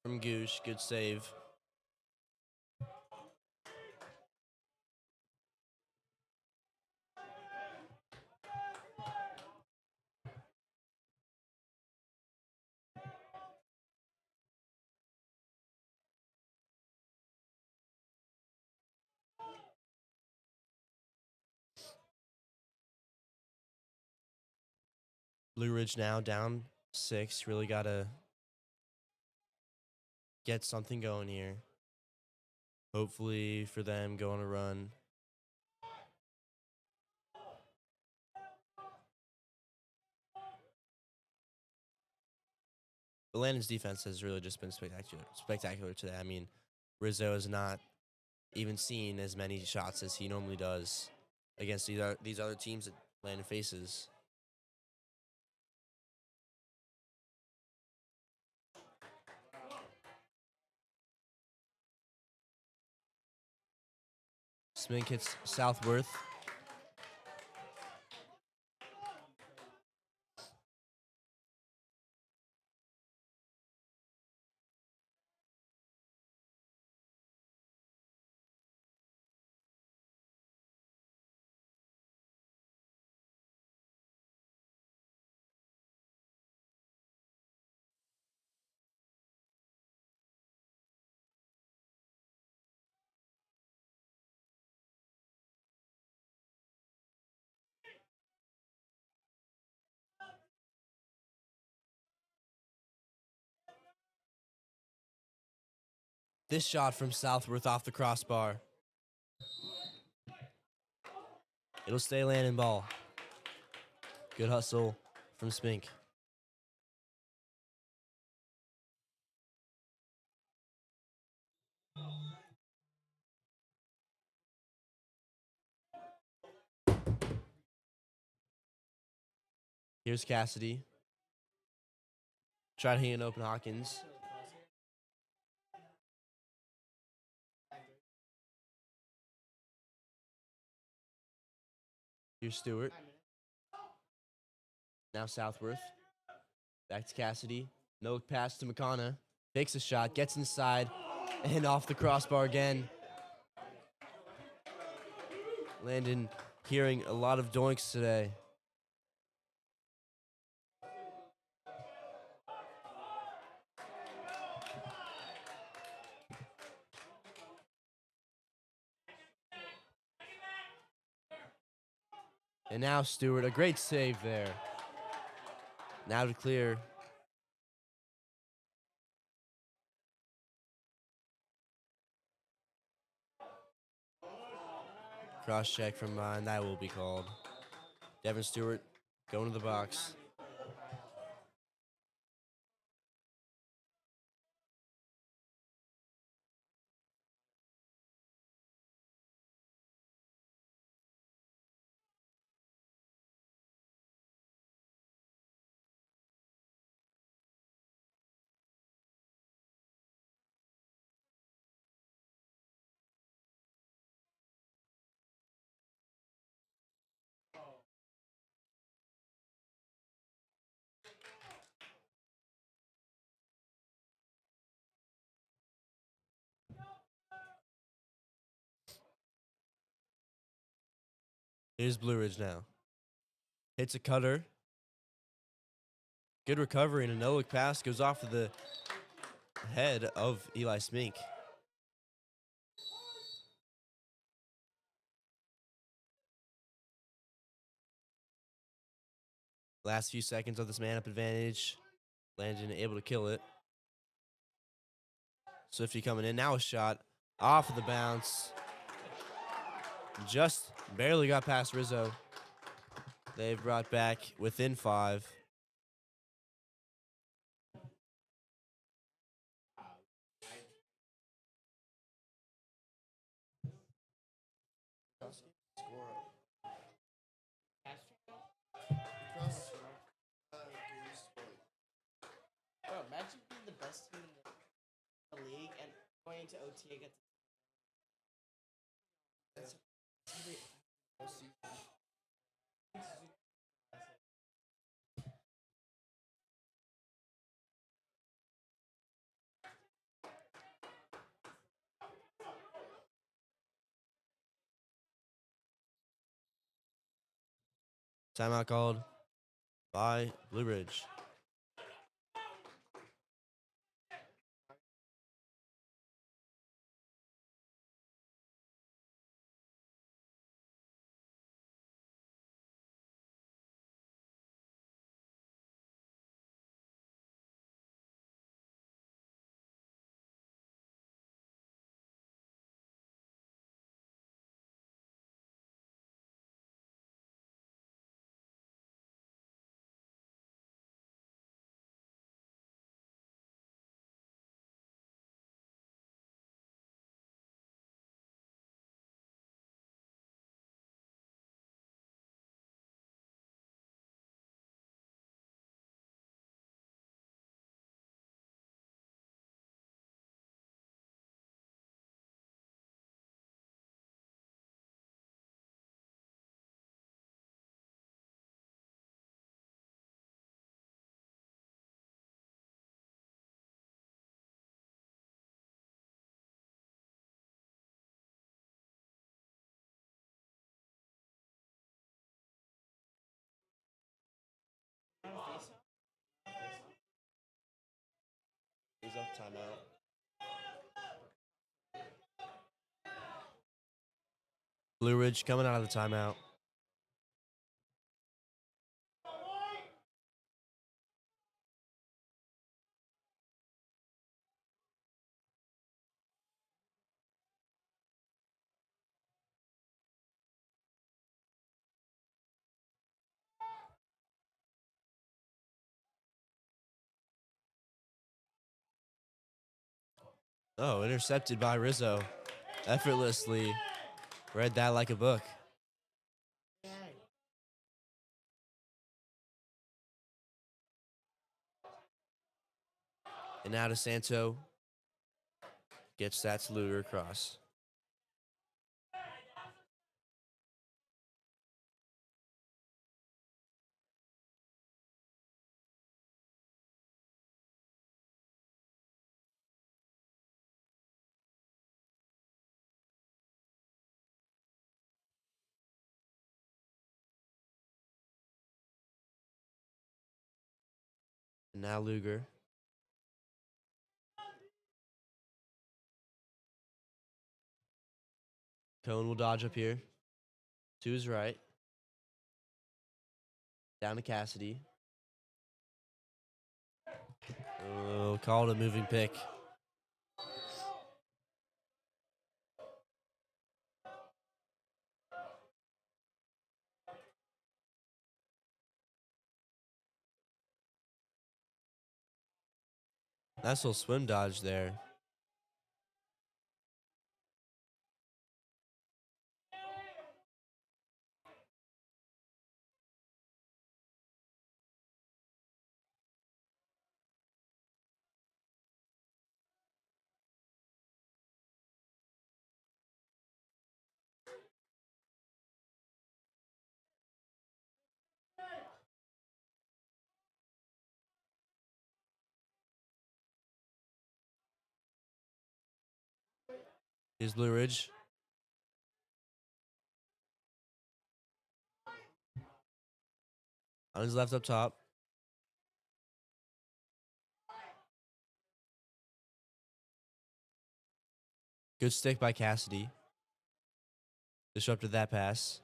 from Goosh. Good save. Blue Ridge now down 6. Really got to get something going here. Hopefully for them, go on a run. But Landon's defense has really just been spectacular today. I mean, Rizzo has not even seen as many shots as he normally does against these other teams that Landon faces. Smink hits Southworth. This shot from Southworth off the crossbar. It'll stay Landon ball. Good hustle from Smink. Here's Cassidy. Try to hit an open Hawkins. Here's Stewart. Now Southworth. Back to Cassidy. No pass to McConna. Takes a shot, gets inside, and off the crossbar again. Landon hearing a lot of doinks today. And now Stewart, a great save there. Now to clear. Cross check from mine. That will be called. Devin Stewart going to the box. Here's Blue Ridge now. Hits a cutter. Good recovery and a no-look pass goes off of the head of Eli Smink. Last few seconds of this man-up advantage. Landon able to kill it. Swifty coming in. Now a shot off of the bounce. Just barely got past Rizzo. They've brought back within 5. Bro, imagine being the best team in the league and going into OT against. Timeout called by Blue Ridge. He's off timeout. Blue Ridge coming out of the timeout. Oh, intercepted by Rizzo. Effortlessly read that like a book. And now DeSanto gets that to Luger across. And now Luger. Cone will dodge up here to his right. Down to Cassidy. Oh, called a moving pick. Nice little swim dodge there. Here's Blue Ridge. On his left up top. Good stick by Cassidy. Disrupted that pass.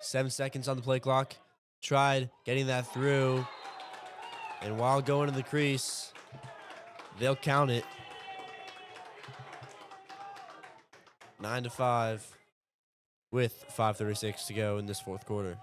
Seven seconds on the play clock. Tried getting that through. And while going to the crease, they'll count it. 9-5 with 5:36 to go in this fourth quarter.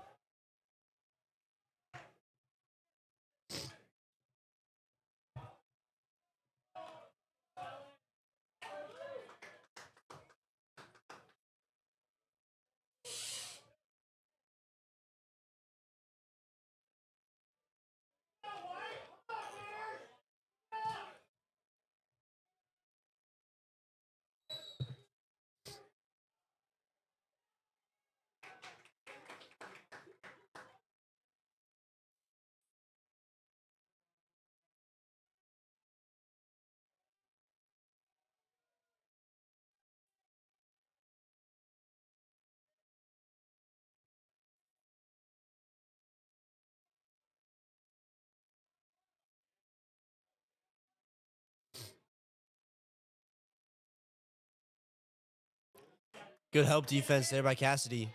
Good help defense there by Cassidy.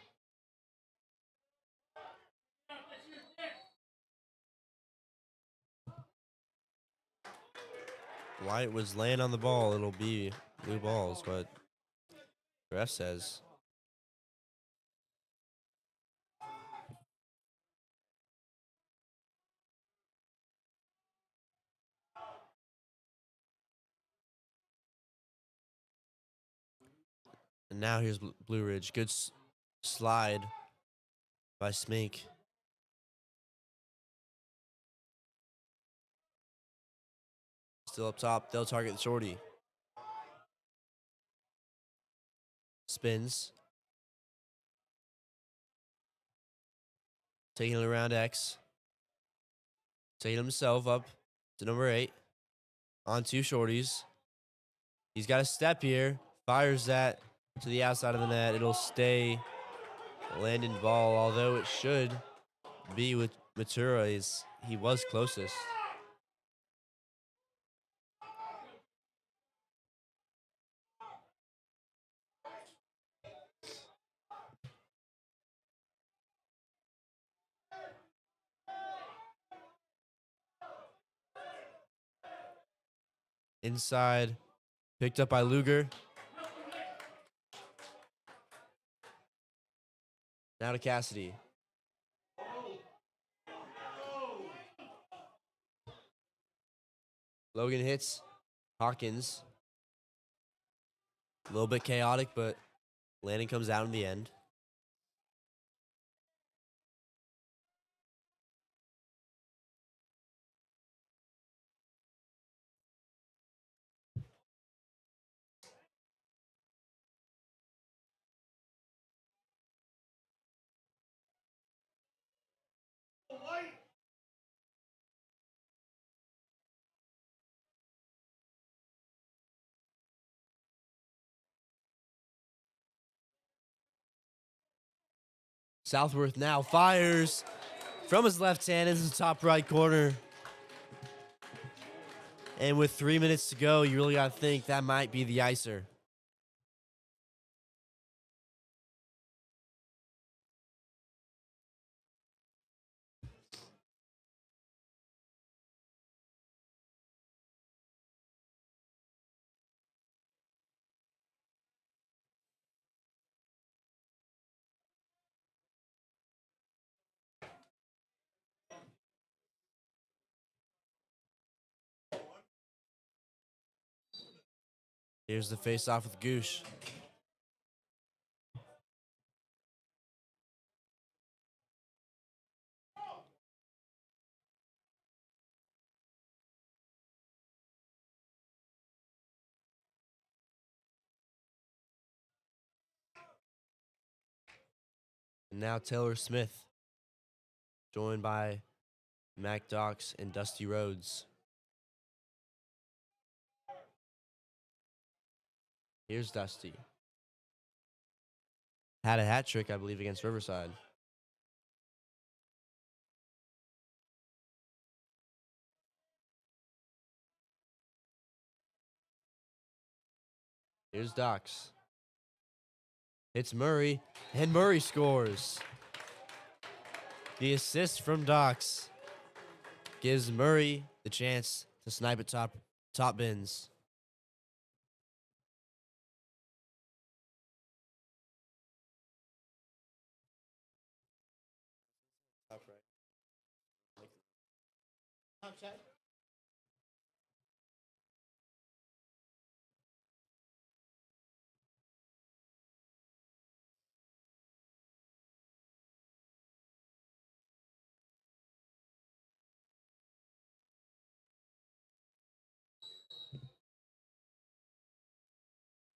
White was laying on the ball. It'll be blue balls, but the ref says. And now here's Blue Ridge. Good slide by Smink. Still up top. They'll target the shorty. Spins. Taking it around X. Taking himself up to number 8. On 2 shorties. He's got a step here. Fires that to the outside of the net. It'll stay Landon ball, although it should be with Matura. He was closest. Inside, picked up by Luger. Now to Cassidy. Logan hits Hawkins. A little bit chaotic, but Landon comes out in the end. Southworth now fires from his left hand into the top right corner. And with 3 minutes to go, you really got to think that might be the icer. Here's the face-off with Goosh. And now Taylor Smith, joined by Mac Dox and Dusty Rhodes. Here's Dusty. Had a hat trick, I believe, against Riverside. Here's Dox. It's Murray, and Murray scores. The assist from Dox gives Murray the chance to snipe at top bins.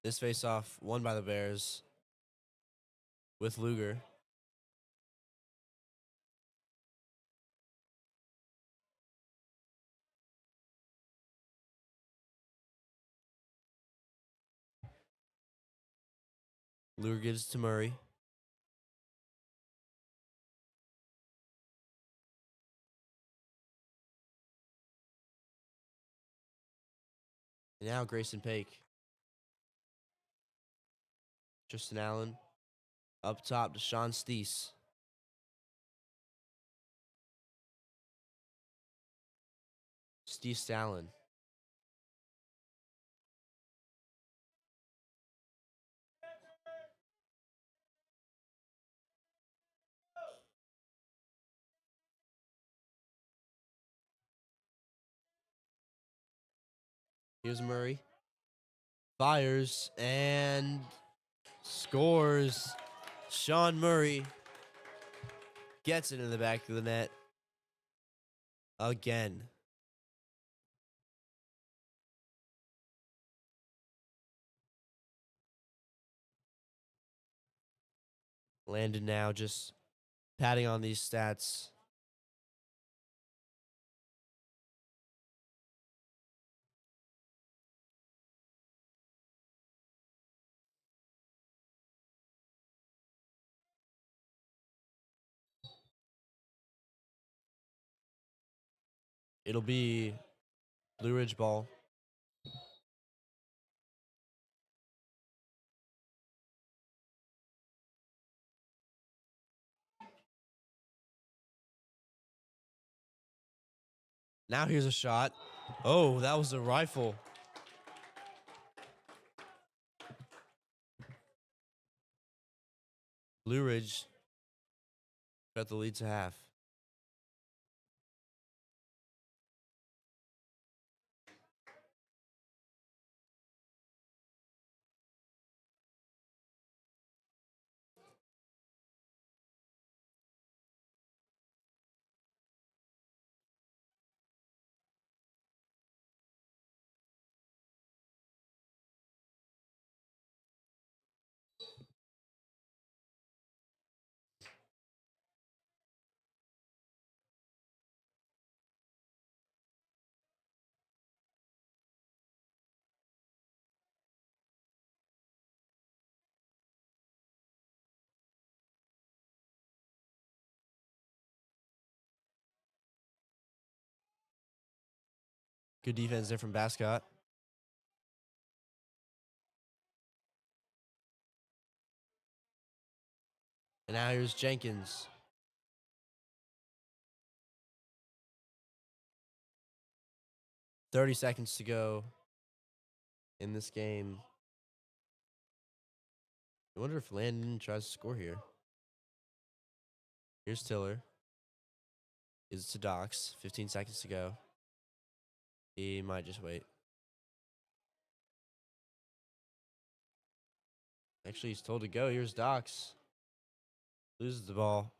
This face-off won by the Bears with Luger. Luger gives it to Murray. And now Grayson Pake. Tristan Allen. Up top to Sean Steese. Steese Allen. Here's Murray. Fires and scores. Sean Murray gets it in the back of the net again. Landon now just patting on these stats. It'll be Blue Ridge ball. Now here's a shot. Oh, that was a rifle. Blue Ridge got the lead to half. Good defense there from Bascott. And now here's Jenkins. $30 to go in this game. I wonder if Landon tries to score here. Here's Tiller. Gives it to Dox. 15 seconds to go. He might just wait. Actually, he's told to go. Here's Docs. Loses the ball.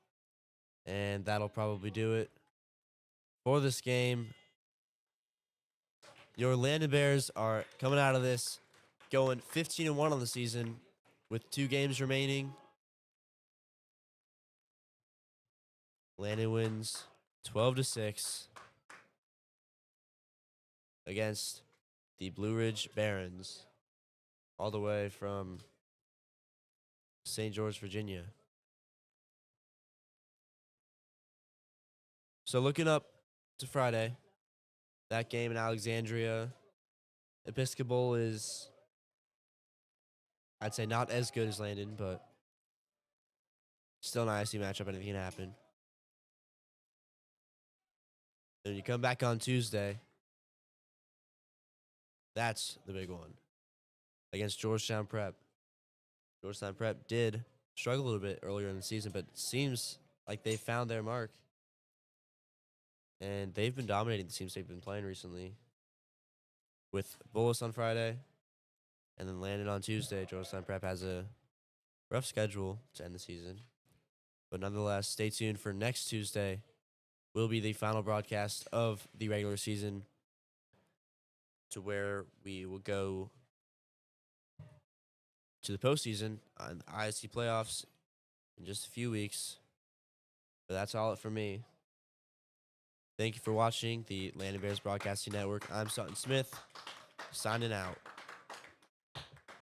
And that'll probably do it for this game. Your Landon Bears are coming out of this going 15-1 on the season with 2 games remaining. Landon wins 12-6 against the Blue Ridge Barons, all the way from St. George, Virginia. So looking up to Friday, that game in Alexandria, Episcopal is, I'd say, not as good as Landon, but still an ISC matchup. Anything can happen. Then you come back on Tuesday. That's the big one against Georgetown Prep. Georgetown Prep did struggle a little bit earlier in the season, but it seems like they found their mark. And they've been dominating the teams they've been playing recently. With Bullis on Friday and then Landon on Tuesday. Georgetown Prep has a rough schedule to end the season. But nonetheless, stay tuned for next Tuesday. Will be the final broadcast of the regular season, to where we will go to the postseason on the ISC playoffs in just a few weeks. But that's all it for me. Thank you for watching the Landon Bears Broadcasting Network. I'm Sutton Smith, signing out.